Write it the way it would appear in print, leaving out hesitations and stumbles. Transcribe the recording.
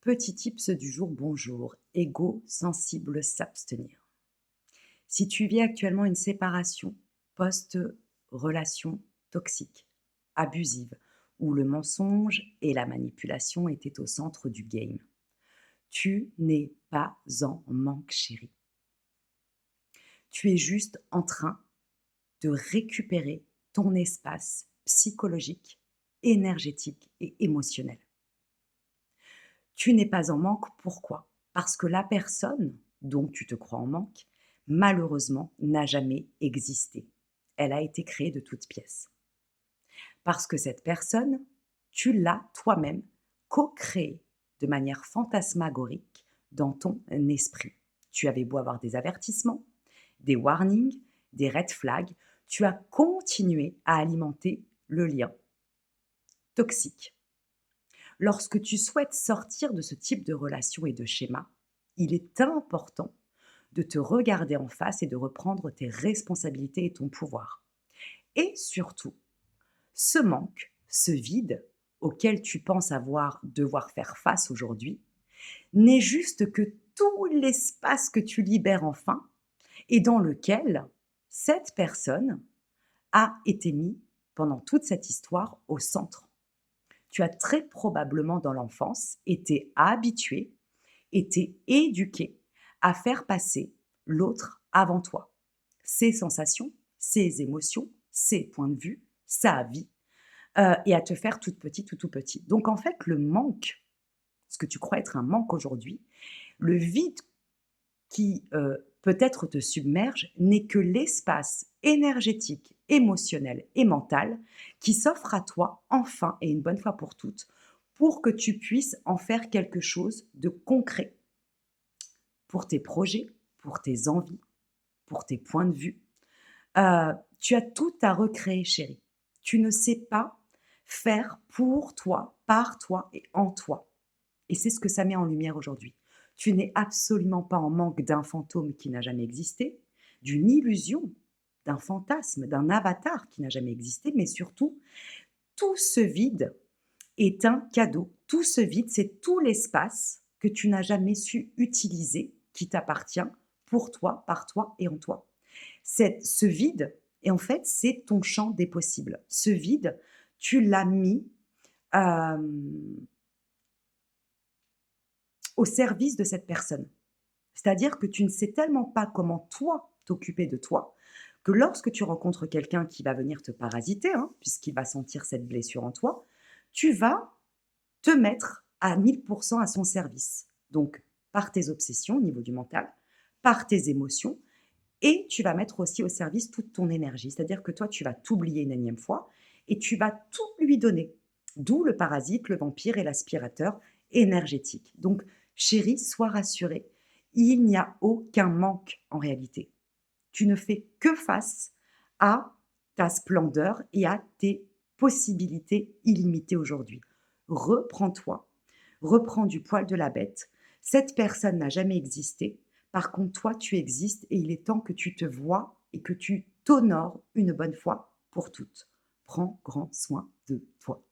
Petit tips du jour, bonjour. Égo, sensible, s'abstenir. Si tu vis actuellement une séparation post-relation toxique, abusive, où le mensonge et la manipulation étaient au centre du game, tu n'es pas en manque, chérie. Tu es juste en train de récupérer ton espace psychologique, énergétique et émotionnel. Tu n'es pas en manque, pourquoi? Parce que la personne dont tu te crois en manque, malheureusement, n'a jamais existé. Elle a été créée de toutes pièces. Parce que cette personne, tu l'as toi-même co-créée de manière fantasmagorique dans ton esprit. Tu avais beau avoir des avertissements, des warnings, des red flags, tu as continué à alimenter le lien toxique. Lorsque tu souhaites sortir de ce type de relation et de schéma, il est important de te regarder en face et de reprendre tes responsabilités et ton pouvoir. Et surtout, ce manque, ce vide auquel tu penses devoir faire face aujourd'hui, n'est juste que tout l'espace que tu libères enfin et dans lequel cette personne a été mise pendant toute cette histoire au centre. Tu as très probablement dans l'enfance été habitué, été éduqué à faire passer l'autre avant toi. Ses sensations, ses émotions, ses points de vue, sa vie, et à te faire toute petite ou tout petit. Donc en fait, le manque, ce que tu crois être un manque aujourd'hui, le vide qui peut-être te submerge n'est que l'espace énergétique, émotionnel et mental qui s'offre à toi enfin et une bonne fois pour toutes pour que tu puisses en faire quelque chose de concret pour tes projets, pour tes envies, pour tes points de vue. Tu as tout à recréer, chérie. Tu ne sais pas faire pour toi, par toi et en toi. Et c'est ce que ça met en lumière aujourd'hui. Tu n'es absolument pas en manque d'un fantôme qui n'a jamais existé, d'une illusion, d'un fantasme, d'un avatar qui n'a jamais existé, mais surtout, tout ce vide est un cadeau. Tout ce vide, c'est tout l'espace que tu n'as jamais su utiliser, qui t'appartient pour toi, par toi et en toi. Ce vide, et en fait, c'est ton champ des possibles. Ce vide, tu l'as mis euh, au service de cette personne. C'est-à-dire que tu ne sais tellement pas comment toi t'occuper de toi, que lorsque tu rencontres quelqu'un qui va venir te parasiter, hein, puisqu'il va sentir cette blessure en toi, tu vas te mettre à 1000% à son service. Donc, par tes obsessions au niveau du mental, par tes émotions, et tu vas mettre aussi au service toute ton énergie. C'est-à-dire que toi, tu vas t'oublier une énième fois et tu vas tout lui donner. D'où le parasite, le vampire et l'aspirateur énergétique. Donc, chérie, sois rassurée, il n'y a aucun manque en réalité. Tu ne fais que face à ta splendeur et à tes possibilités illimitées aujourd'hui. Reprends-toi, reprends du poil de la bête. Cette personne n'a jamais existé. Par contre, toi, tu existes et il est temps que tu te vois et que tu t'honores une bonne fois pour toutes. Prends grand soin de toi.